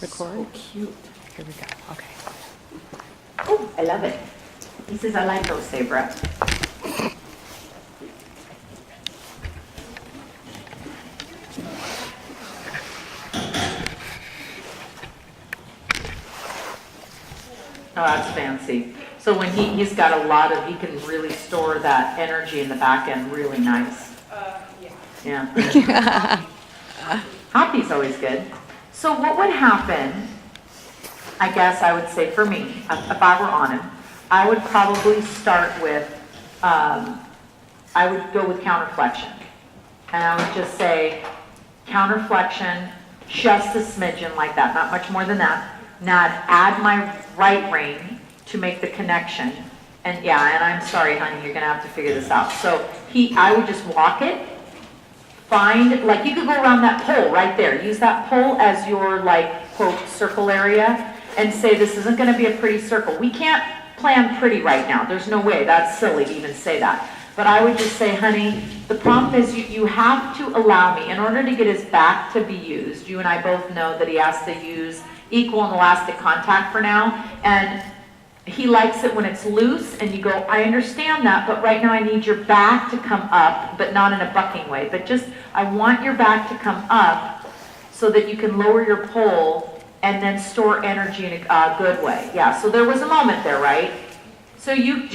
Record. So cute. Here we go. Okay. Oh, I love it. He says, I like those, Sabra. Oh, that's fancy. So when he's got a lot of, he can really store that energy in the back end really nice. Yeah. Hoppy's always good. So what would happen, I guess I would say for me, if I were on him, I would probably start with, I would go with counterflexion. And I would just say counterflexion, just a smidgen like that, not much more than that. Now I'd add my right rein to make the connection. And yeah, and I'm sorry, honey, you're gonna have to figure this out. So I would just walk it, find, like you could go around that pole right there. Use that pole as your like, quote, circle area and say this isn't gonna be a pretty circle. We can't plan pretty right now. There's no way, that's silly to even say that. But I would just say, honey, the problem is you have to allow me, in order to get his back to be used, you and I both know that he has to use equal and elastic contact for now, and he likes it when it's loose, and you go, I understand that, but right now I need your back to come up, but not in a bucking way, but just, I want your back to come up so that you can lower your pole and then store energy in a good way. Yeah, so there was a moment there, right? So you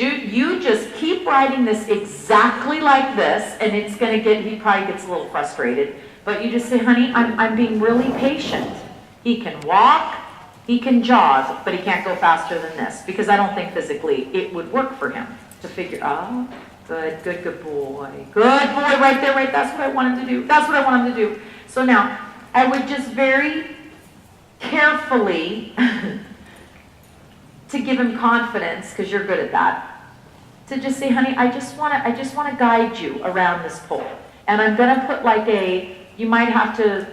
just keep writing this exactly like this, and it's going to get, he probably gets a little frustrated, but you just say, honey, I'm being really patient. He can walk, he can jog, but he can't go faster than this, because I don't think physically it would work for him to figure, oh, good boy. Good boy, right there, right, that's what I want him to do. That's what I want him to do. So now, I would just very carefully to give him confidence, because you're good at that, to just say, honey, I just want to guide you around this pole. And I'm going to put like you might have to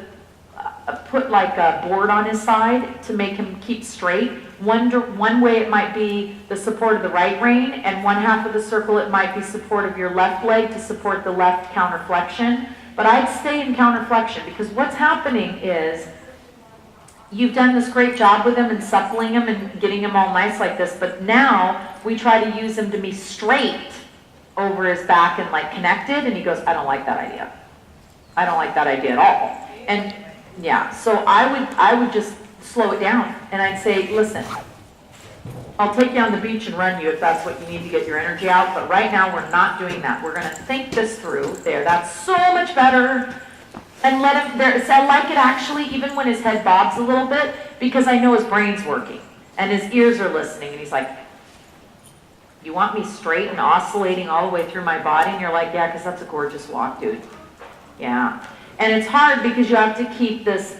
put like a board on his side to make him keep straight. One way it might be the support of the right rein, and one half of the circle it might be support of your left leg to support the left counterflexion. But I'd stay in counterflexion, because what's happening is you've done this great job with him and suppling him and getting him all nice like this, but now we try to use him to be straight over his back and like connected, and he goes, I don't like that idea. I don't like that idea at all. And yeah, so I would just slow it down, and I'd say, listen, I'll take you on the beach and run you if that's what you need to get your energy out, but right now we're not doing that. We're going to think this through. There, that's so much better. And let him, so I like it actually, even when his head bobs a little bit, because I know his brain's working, and his ears are listening, and he's like, you want me straight and oscillating all the way through my body? And you're like, yeah, because that's a gorgeous walk, dude. Yeah. And it's hard because you have to keep this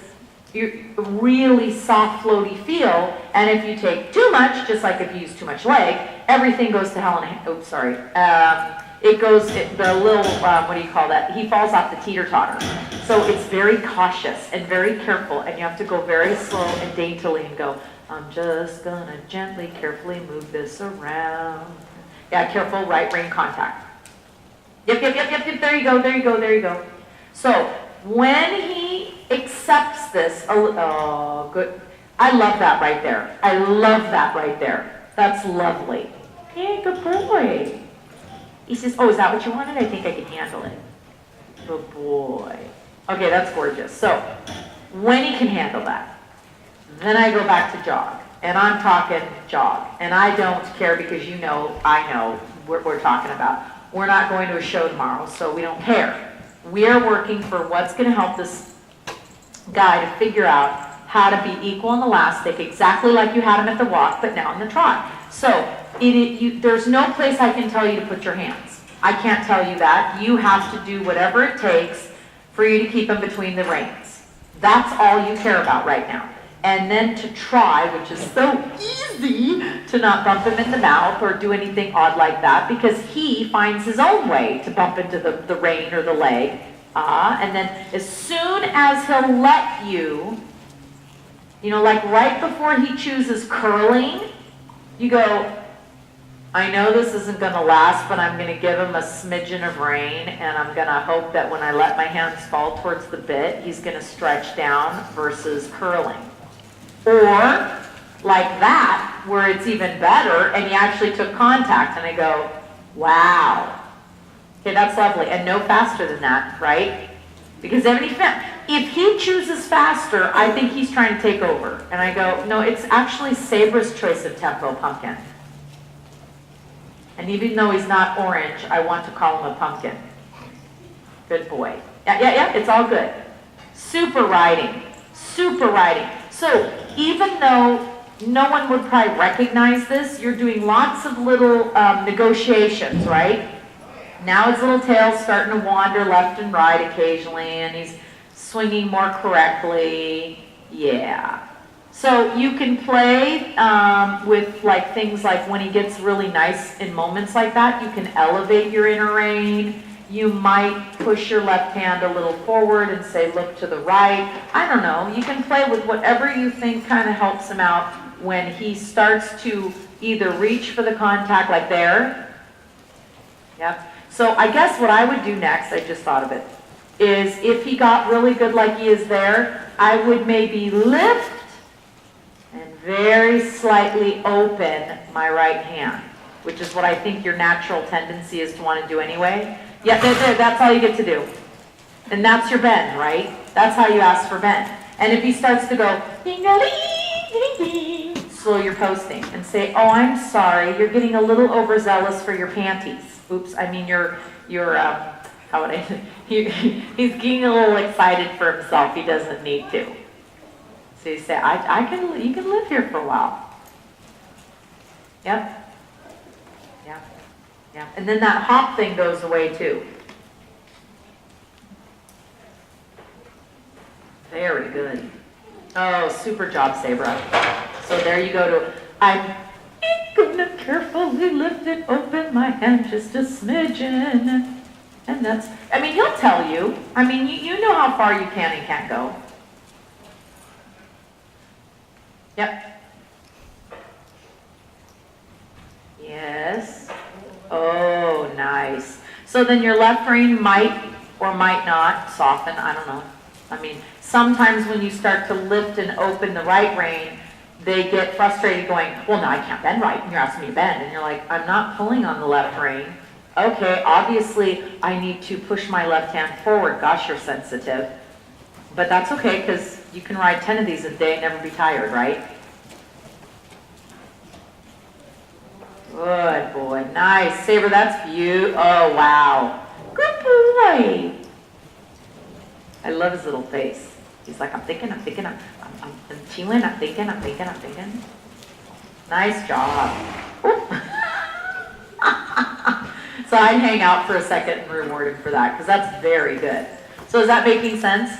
really soft, floaty feel, and if you take too much, just like if you use too much leg, everything goes to hell in a, oops, sorry. It goes, the little, what do you call that? He falls off the teeter-totter. So it's very cautious and very careful, and you have to go very slow and daintily and go, I'm just gonna gently, carefully move this around. Yeah, careful right rein contact. Yep, there you go. So when he accepts this, oh, good. I love that right there. That's lovely. Hey, good boy. He says, oh, is that what you wanted? I think I can handle it. Good boy. Okay, that's gorgeous. So when he can handle that, then I go back to jog. And I'm talking jog. And I don't care, because you know, I know what we're talking about. We're not going to a show tomorrow, so we don't care. We are working for what's going to help this guy to figure out how to be equal and elastic, exactly like you had him at the walk, but now in the trot. So there's no place I can tell you to put your hands. I can't tell you that. You have to do whatever it takes for you to keep him between the reins. That's all you care about right now. And then to try, which is so easy, to not bump him in the mouth or do anything odd like that, because he finds his own way to bump into the rein or the leg. And then as soon as he'll let you, like right before he chooses curling, you go, I know this isn't going to last, but I'm going to give him a smidgen of rein, and I'm going to hope that when I let my hands fall towards the bit, he's going to stretch down versus curling. Or like that, where it's even better, and he actually took contact, and I go, wow. Okay, that's lovely, and no faster than that, right? Because if he chooses faster, I think he's trying to take over. And I go, no, it's actually Sabra's choice of tempo, pumpkin. And even though he's not orange, I want to call him a pumpkin. Good boy. Yeah, it's all good. Super riding. Super riding. So even though no one would probably recognize this, you're doing lots of little negotiations, right? Now his little tail's starting to wander left and right occasionally, and he's swinging more correctly. Yeah. So you can play with like things like when he gets really nice in moments like that, you can elevate your inner rein. You might push your left hand a little forward and say, look to the right. I don't know. You can play with whatever you think kind of helps him out when he starts to either reach for the contact like there. Yep. So I guess what I would do next, I just thought of it, is if he got really good like he is there, I would maybe lift and very slightly open my right hand, which is what I think your natural tendency is to want to do anyway. Yeah, that's all you get to do. And that's your bend, right? That's how you ask for bend. And if he starts to go, ding-a-ling, slow your posting and say, oh, I'm sorry, you're getting a little overzealous for your panties. Oops, I mean how would I, he's getting a little excited for himself. He doesn't need to. So you say, you can live here for a while. Yep. Yeah. And then that hop thing goes away too. Very good. Oh, super job, Sabra. So there you go to, I'm gonna carefully lift and open my hand just a smidgen. And that's, I mean, he'll tell you. I mean, you know how far you can and can't go. Yep. Yes. Oh, nice. So then your left rein might or might not soften. I don't know. I mean, sometimes when you start to lift and open the right rein, they get frustrated going, well, no, I can't bend right. And you're asking me to bend. And you're like, I'm not pulling on the left rein. Okay, obviously, I need to push my left hand forward. Gosh, you're sensitive. But that's okay, because you can ride 10 of these a day and never be tired, right? Good boy. Nice. Sabra, that's beautiful. Oh, wow. Good boy. I love his little face. He's like, I'm thinking, I'm chewing, I'm thinking. Nice job. So I'd hang out for a second and reward him for that, because that's very good. So is that making sense?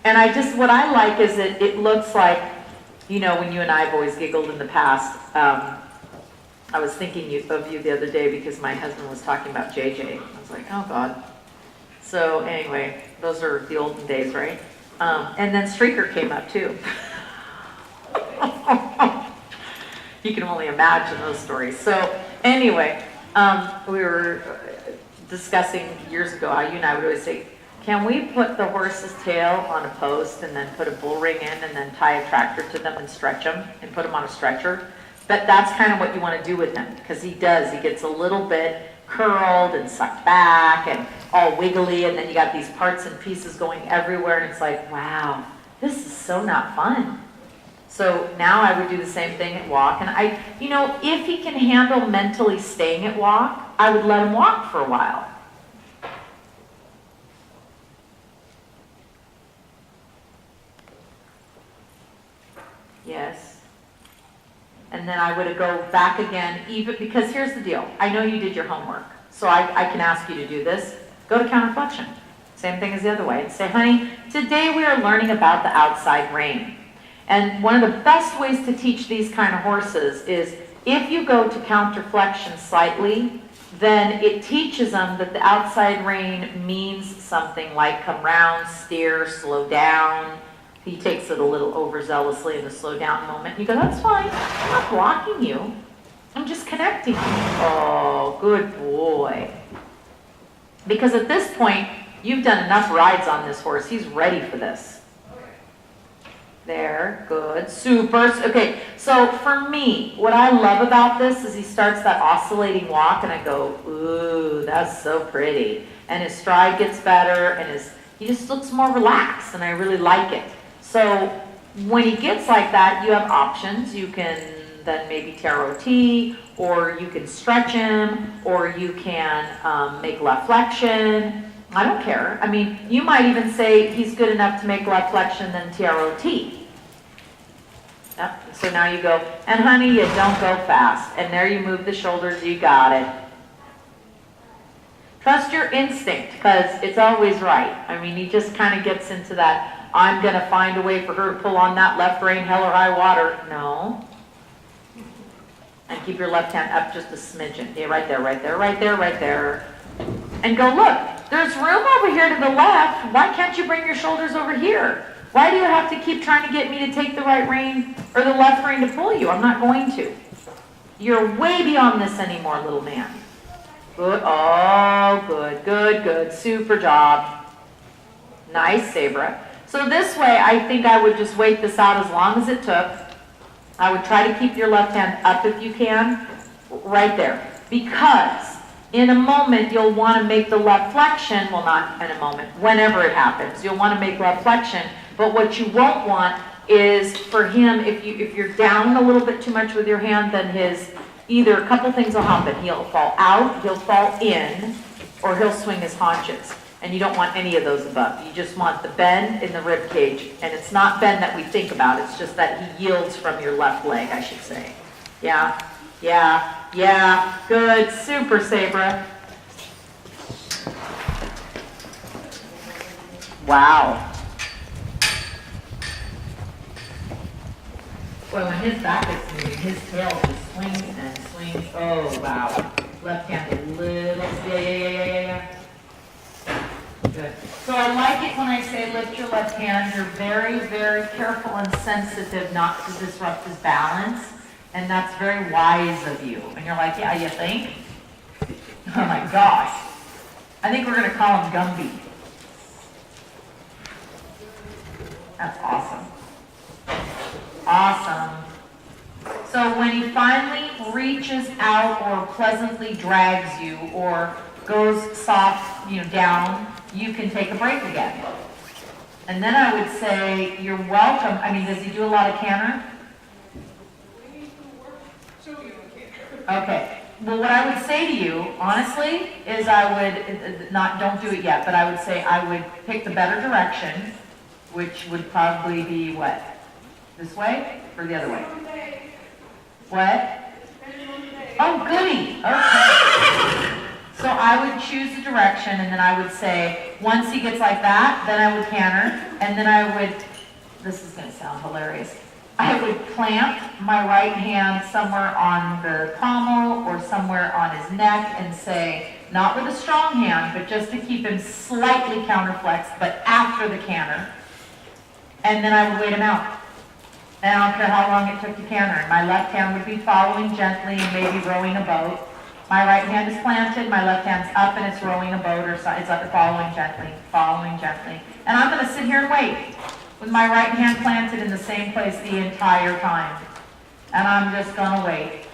And what I like is it looks like, you know, when you and I have always giggled in the past, I was thinking of you the other day because my husband was talking about JJ. I was like, oh God. So anyway, those are the olden days, right? And then Streaker came up too. You can only imagine those stories. So anyway, we were discussing years ago how you and I would always say, can we put the horse's tail on a post and then put a bull ring in and then tie a tractor to them and stretch them and put them on a stretcher? But that's kind of what you want to do with him, because he gets a little bit curled and sucked back and all wiggly, and then you got these parts and pieces going everywhere, and it's like, wow, this is so not fun. So now I would do the same thing at walk, and if he can handle mentally staying at walk, I would let him walk for a while. Yes. And then I would go back again, even because here's the deal. I know you did your homework, so I can ask you to do this. Go to counterflexion. Same thing as the other way. And say, honey, today we are learning about the outside rein. And one of the best ways to teach these kind of horses is if you go to counterflexion slightly, then it teaches them that the outside rein means something like come round, steer, slow down. He takes it a little overzealously in the slow down moment. You go, that's fine. I'm not blocking you. I'm just connecting you. Oh, good boy. Because at this point, you've done enough rides on this horse. He's ready for this. There, good, super. Okay, so for me, what I love about this is he starts that oscillating walk and I go, ooh, that's so pretty. And his stride gets better and he just looks more relaxed and I really like it. So when he gets like that, you have options. You can then maybe TROT, or you can stretch him, or you can make left flexion. I don't care. I mean, you might even say he's good enough to make left flexion than TROT. Yep. So now you go, and honey, you don't go fast. And there you move the shoulders, you got it. Trust your instinct, because it's always right. I mean, he just kind of gets into that, I'm going to find a way for her to pull on that left rein, hell or high water. No. And keep your left hand up just a smidgen. Yeah, right there, right there, right there, right there. And go, look, there's room over here to the left. Why can't you bring your shoulders over here? Why do you have to keep trying to get me to take the right rein or the left rein to pull you? I'm not going to. You're way beyond this anymore, little man. Good. Oh, good, good, good. Super job. Nice, Sabra. So this way, I think I would just wait this out as long as it took. I would try to keep your left hand up if you can, right there. Because in a moment, you'll want to make the left flexion. Well, not in a moment, whenever it happens. You'll want to make left flexion. But what you won't want is for him, if you're down a little bit too much with your hand, then either a couple things will happen. He'll fall out, he'll fall in, or he'll swing his haunches. And you don't want any of those above. You just want the bend in the rib cage. And it's not bend that we think about. It's just that he yields from your left leg, I should say. Yeah, yeah, yeah. Good. Super, Sabra. Wow. Well, when his back is moving, his tail just swings and swings. Oh, wow. Left hand a little. Yeah. Good. So I like it when I say lift your left hand. You're very, very careful and sensitive not to disrupt his balance. And that's very wise of you. And you're like, yeah, you think? Oh my gosh. I think we're going to call him Gumby. That's awesome. Awesome. So when he finally reaches out or pleasantly drags you or goes soft, down, you can take a break again. And then I would say, you're welcome. I mean, does he do a lot of canter? Okay. Well, what I would say to you, honestly, is don't do it yet, but I would say I would pick the better direction, which would probably be what? This way or the other way? What? Oh, goody. Okay. So I would choose the direction, and then I would say, once he gets like that, then I would canter, and then I would, this is going to sound hilarious, I would clamp my right hand somewhere on the pommel or somewhere on his neck and say, not with a strong hand, but just to keep him slightly counterflexed, but after the canter, and then I would wait him out. And I don't care how long it took to canter. And my left hand would be following gently and maybe rowing a boat. My right hand is planted, my left hand's up and it's rowing a boat, or it's like following gently. And I'm going to sit here and wait with my right hand planted in the same place the entire time. And I'm just going to wait.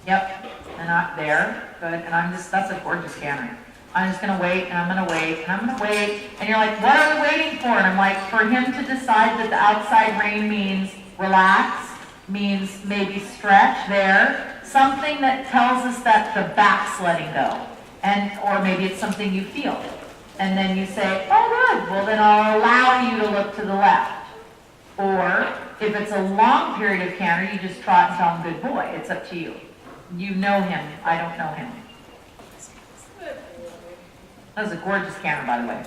Yep, and there, good. And that's a gorgeous canter. I'm just going to wait, and I'm going to wait, and I'm going to wait. And you're like, what are we waiting for? And I'm like, for him to decide that the outside rein means relax, means maybe stretch there, something that tells us that the back's letting go. Or maybe it's something you feel. And then you say, oh good, well then I'll allow you to look to the left. Or if it's a long period of canter, you just trot and tell him, good boy, it's up to you. You know him, I don't know him. That was a gorgeous canter, by the way.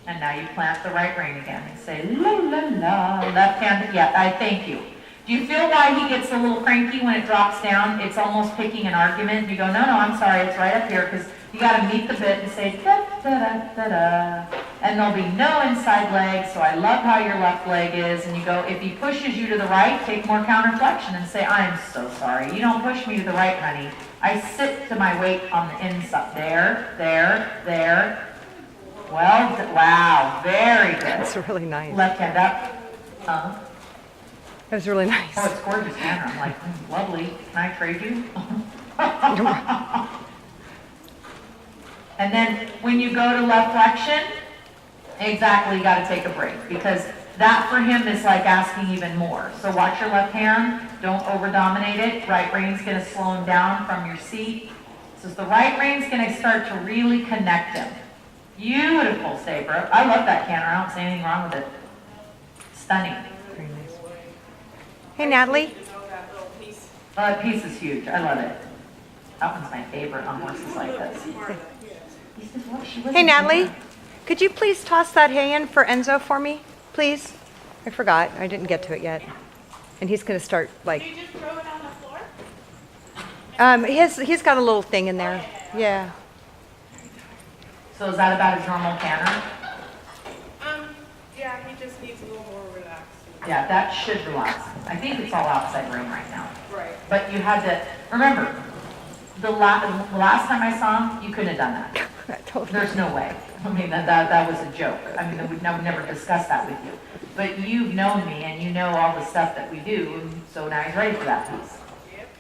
And now you plant the right rein again and say, la la la, left hand, yeah, I thank you. Do you feel why he gets a little cranky when it drops down? It's almost picking an argument. You go, no, I'm sorry, it's right up here, because you got to meet the bit and say, da da da da da. And there'll be no inside leg, so I love how your left leg is. And you go, if he pushes you to the right, take more counterflexion and say, I'm so sorry. You don't push me to the right, honey. I sit to my weight on the inside. There. Wow, very good. That's really nice. Left hand up. That was really nice. Oh, it's gorgeous, Hannah. I'm like, lovely. Can I trade you? And then when you go to left flexion, exactly, you got to take a break because that for him is like asking even more. So watch your left hand. Don't over dominate it. Right reign's going to slow him down from your seat. So the right reign's going to start to really connect him. Beautiful, Sabra. I love that canter. I don't see anything wrong with it. Stunning. Very nice. Hey, Natalie. That piece is huge. I love it. That one's my favorite on horses like this. He says, well, she wasn't Hey, Natalie. there. Could you please toss that hay in for Enzo for me, please? I forgot. I didn't get to it yet. And he's going to start like. Did you just throw it on the floor? He's got a little thing in there. Yeah. So is that about his normal canter? Yeah, he just needs a little more relaxed. Yeah, that should relax. I think it's all outside room right now. Right. But you had to, remember, the last time I saw him, you couldn't have done that. Totally. There's no way. I mean, that was a joke. I mean, we'd never discussed that with you. But you've known me and you know all the stuff that we do, and so now he's ready for that piece.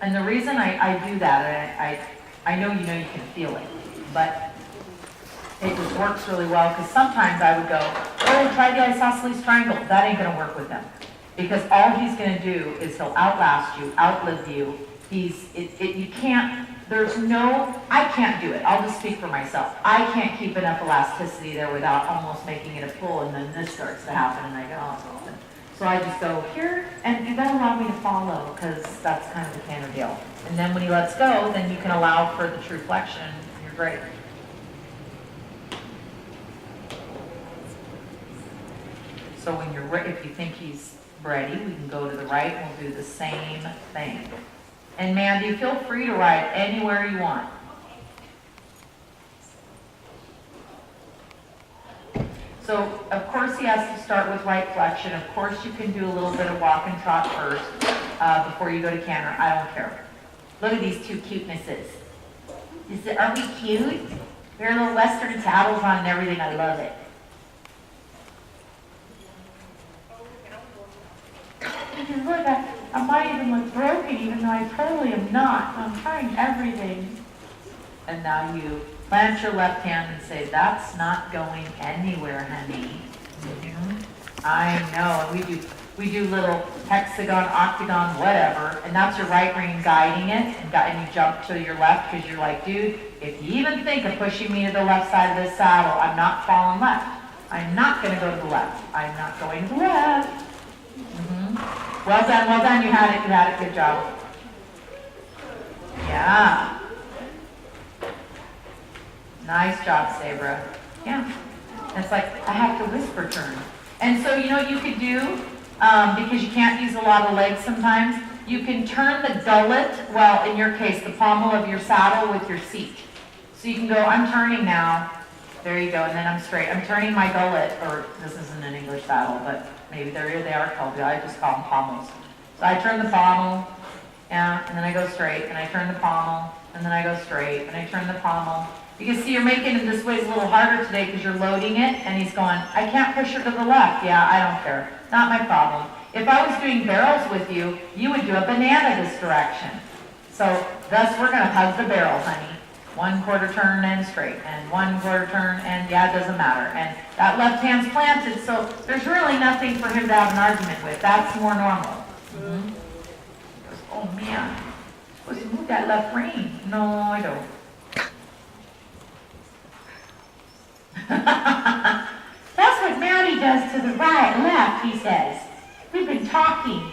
And the reason I do that, and I know you can feel it, but it just works really well, because sometimes I would go, oh, try the isosceles triangle. That ain't gonna work with him. Because all he's gonna do is he'll outlast you, outlive you. You can't, I can't do it. I'll just speak for myself. I can't keep enough elasticity there without almost making it a pull, and then this starts to happen, and I go, oh. So I just go here, and you gotta allow me to follow, because that's kind of the canter deal. And then when he lets go, then you can allow for the true flexion, and you're great. So when you're ready, if you think he's ready, we can go to the right and we'll do the same thing. And Mandy, feel free to ride anywhere you want. So of course he has to start with right flexion. Of course you can do a little bit of walk and trot first before you go to canter. I don't care. Look at these two cutenesses. Are we cute? They're little Western saddles on and everything. I love it. Because look, I might even look broken even though I totally am not. I'm trying everything. And now you plant your left hand and say, that's not going anywhere, honey. I know. And we do little hexagon, octagon, whatever. And that's your right rein guiding it. And you jump to your left because you're like, dude, if you even think of pushing me to the left side of this saddle, I'm not falling left. I'm not going to go to the left. I'm not going to the left. Well done, you had it, good job. Yeah. Nice job, Sabra. Yeah. It's like, I have to whisper turn. And so, you know what you could do, because you can't use a lot of legs sometimes, you can turn the gullet, well, in your case, the pommel of your saddle with your seat. So you can go, I'm turning now. There you go, and then I'm straight. I'm turning my gullet, or this isn't an English saddle, but maybe they are called, I just call them pommels. So I turn the pommel, yeah, and then I go straight, and I turn the pommel, and then I go straight, and I turn the pommel. You can see you're making it this way a little harder today because you're loading it, and he's going, I can't push her to the left. Yeah, I don't care. Not my problem. If I was doing barrels with you, you would do a banana this direction. So thus we're going to hug the barrel, honey. 1/4 turn and straight, and 1/4 turn, and yeah, it doesn't matter. And that left hand's planted, so there's really nothing for him to have an argument with. That's more normal. He goes, oh man, supposed to move that left rein. No, I don't. That's what Maddie does to the right, left, he says. We've been talking.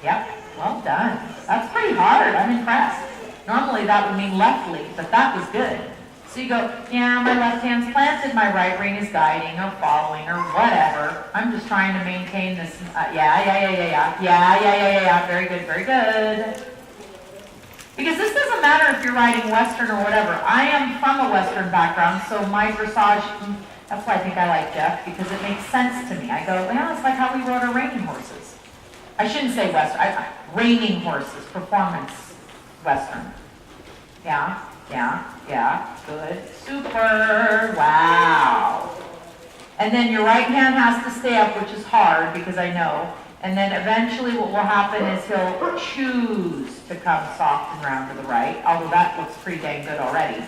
Yep, well done. That's pretty hard. I'm impressed. Normally that would mean leftly, but that was good. So you go, yeah, my left hand's planted, my right rein is guiding or following or whatever. I'm just trying to maintain this. Yeah. Very good, very good. Because this doesn't matter if you're riding Western or whatever. I am from a Western background, so my dressage, that's why I think I like Jeff, because it makes sense to me. I go, well, it's like how we rode our reining horses. I shouldn't say Western, reining horses, performance Western. Yeah. Yeah, good, super, wow. And then your right hand has to stay up, which is hard because I know. And then eventually what will happen is he'll choose to come soft and round to the right, although that looks pretty dang good already.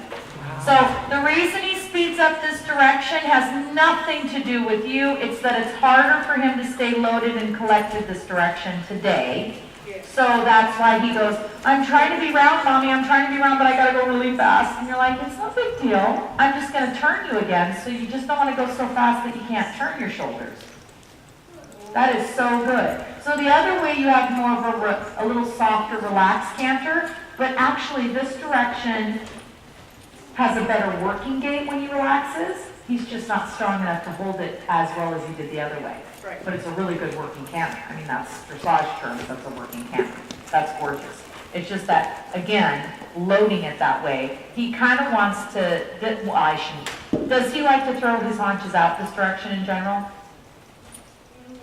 So the reason he speeds up this direction has nothing to do with you. It's that it's harder for him to stay loaded and collected this direction today. So that's why he goes, I'm trying to be round, Mommy, I'm trying to be round, but I gotta go really fast. And you're like, it's no big deal. I'm just gonna turn you again, so you just don't wanna go so fast that you can't turn your shoulders. That is so good. So the other way you have more of a little softer, relaxed canter, but actually this direction has a better working gait when he relaxes. He's just not strong enough to hold it as well as he did the other way. Right. But it's a really good working canter. I mean, that's dressage terms, that's a working canter. That's gorgeous. It's just that, again, loading it that way, he kind of wants to, well, I shouldn't. Does he like to throw his haunches out this direction in general?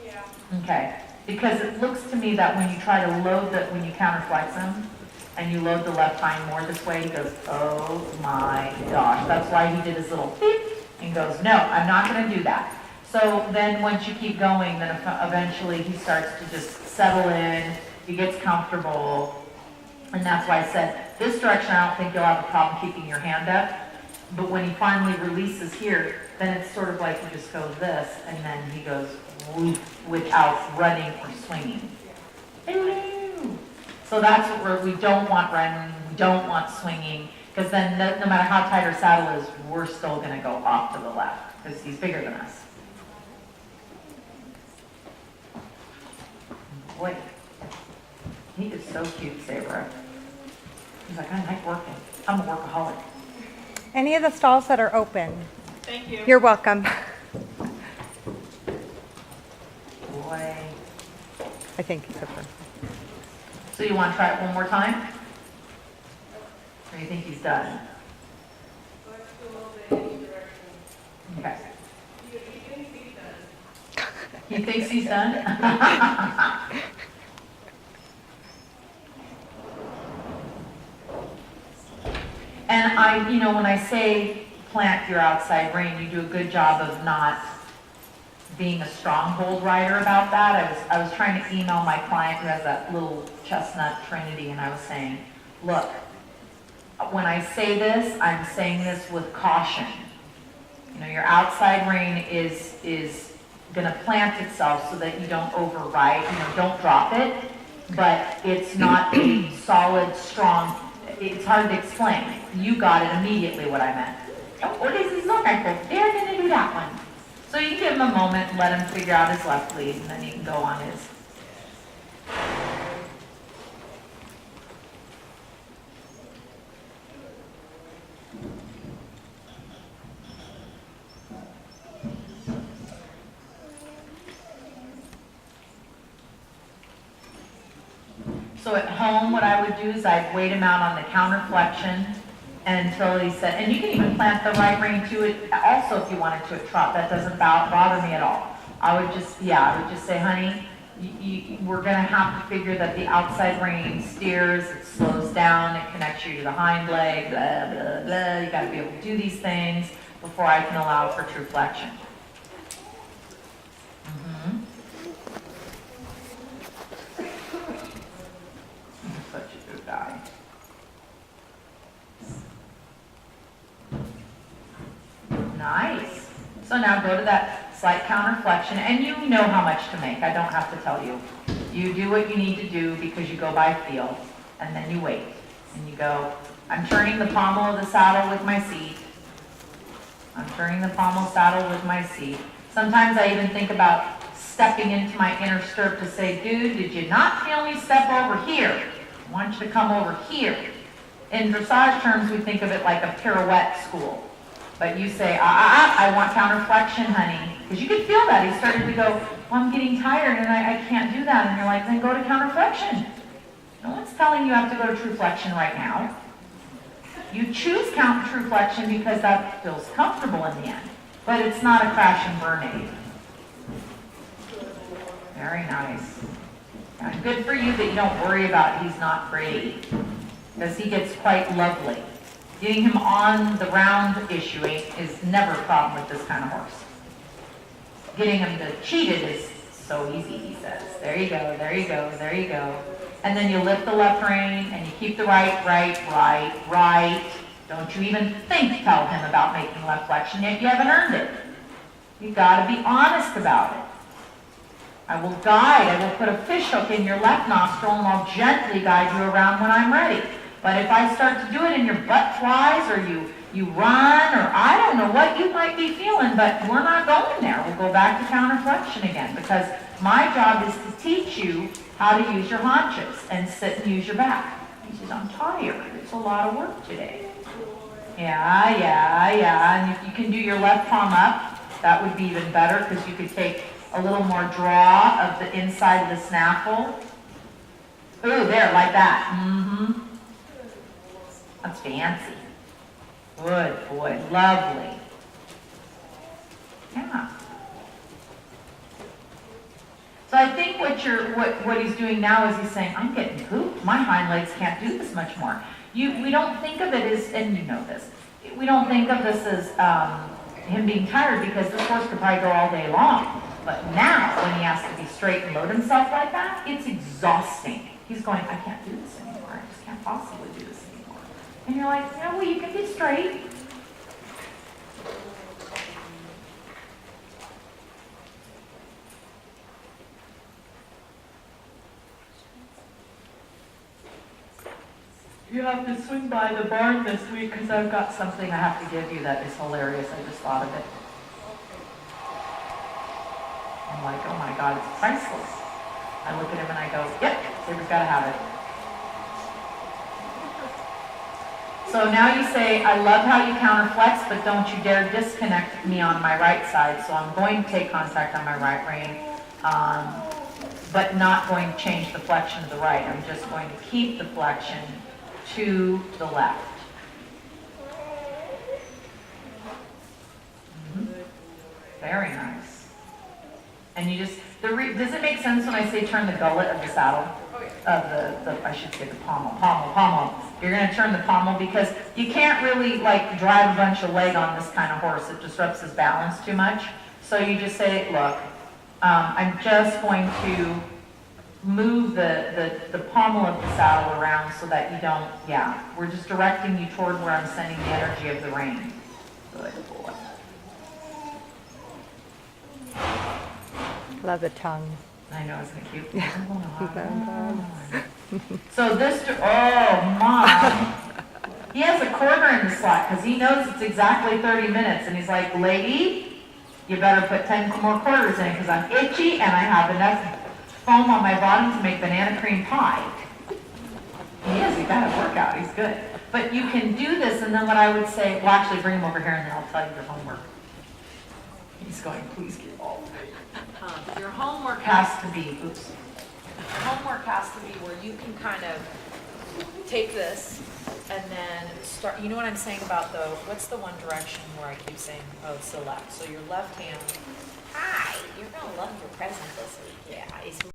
Yeah. Okay, because it looks to me that when you try to load the, when you counterflex him, and you load the left hind more this way, he goes, oh my gosh. That's why he did his little beep, and goes, no, I'm not gonna do that. So then once you keep going, then eventually he starts to just settle in, he gets comfortable, and that's why I said, this direction I don't think you'll have a problem keeping your hand up, but when he finally releases here, then it's sort of like you just go this, and then he goes woof, without running or swinging. Hello. So that's what we don't want running, we don't want swinging, because then no matter how tight our saddle is, we're still gonna go off to the left, because he's bigger than us. Boy, he is so cute, Sabra. He's like, I like working. I'm a workaholic. Any of the stalls that are open, Thank you. you're welcome. Boy. I think it's open. So you want to try it one more time? Or you think he's done? Let's do a little bit in each direction. Okay. You can see that. He thinks he's done? And when I say plant your outside rein, you do a good job of not being a stronghold rider about that. I was trying to email my client who has that little chestnut Trinity, and I was saying, look, when I say this, I'm saying this with caution. Your outside rein is gonna plant itself so that you don't override, don't drop it, but it's not a solid, strong, it's hard to explain. You got it immediately what I meant. Oh, what is this look? I go, they're gonna do that one. So you give him a moment and let him figure out his left lead, and then he can go on his. So at home, what I would do is I'd wait him out on the counter flexion until he said, and you can even plant the right rein to it also if you wanted to at trot. That doesn't bother me at all. I would just say, honey, we're gonna have to figure that the outside rein steers, it slows down, it connects you to the hind leg, blah, blah, blah. You gotta be able to do these things before I can allow for true flexion. Such a good guy. Nice. So now go to that slight counter flexion, and you know how much to make. I don't have to tell you. You do what you need to do because you go by feel, and then you wait. And you go, I'm turning the pommel of the saddle with my seat. I'm turning the pommel saddle with my seat. Sometimes I even think about stepping into my inner stirrup to say, dude, did you not feel me step over here? I want you to come over here. In dressage terms, we think of it like a pirouette school. But you say, I want counterflexion, honey. Because you could feel that. He started to go, well, I'm getting tired and I can't do that. And you're like, then go to counterflexion. No one's telling you have to go to true flexion right now. You choose true flexion because that feels comfortable in the end. But it's not a crash and burn aid. Very nice. And good for you that you don't worry about he's not pretty. Because he gets quite lovely. Getting him on the round issue is never a problem with this kind of horse. Getting him to cheat it is so easy, he says. There you go, there you go, there you go. And then you lift the left rein and you keep the right, right, right, right. Don't you even think to tell him about making left flexion yet. You haven't earned it. You got to be honest about it. I will guide. I will put a fish hook in your left nostril and I'll gently guide you around when I'm ready. But if I start to do it and your butt flies or you run or I don't know what you might be feeling, but we're not going there. We'll go back to counterflexion again because my job is to teach you how to use your haunches and sit and use your back. He says, I'm tired. It's a lot of work today. Yeah. And if you can do your left palm up, that would be even better because you could take a little more draw of the inside of the snaffle. Ooh, there, like that. Mm-hmm. That's fancy. Good boy, lovely. Yeah. So I think what he's doing now is he's saying, I'm getting pooped. My hind legs can't do this much more. We don't think of it as, and you know this, we don't think of this as him being tired because this horse could probably go all day long. But now, when he has to be straight and load himself like that, it's exhausting. He's going, I can't do this anymore. I just can't possibly do this anymore. And you're like, yeah, well, you can be straight. You have to swing by the barn this week because I've got something I have to give you that is hilarious. I just thought of it. I'm like, oh my God, it's priceless. I look at him and I go, yep, Sabra's got to have it. So now you say, I love how you counterflex, but don't you dare disconnect me on my right side. So I'm going to take contact on my right rein, but not going to change the flexion to the right. I'm just going to keep the flexion to the left. Very nice. And you just, does it make sense when I say turn the gullet of the saddle? Of I should say the pommel. You're going to turn the pommel because you can't really like drive a bunch of leg on this kind of horse. It disrupts his balance too much. So you just say, look, I'm just going to move the pommel of the saddle around so that you don't, we're just directing you toward where I'm sending the energy of the rein. Good boy. Love the tongue. I know, isn't it cute? So this, oh, Mom, he has a quarter in the slot because he knows it's exactly 30 minutes. And he's like, lady, you better put 10 more quarters in because I'm itchy and I have enough foam on my bottom to make banana cream pie. He is, he got a workout, he's good. But you can do this and then what I would say, well actually bring him over here and then I'll tell you your homework. He's going, please get all of it. Your homework has to be, your homework has to be where you can kind of take this and then start, you know what I'm saying about the, what's the one direction where I keep saying, oh, it's the left. So your left hand, hi, you're going to love your present this week. Yeah, it's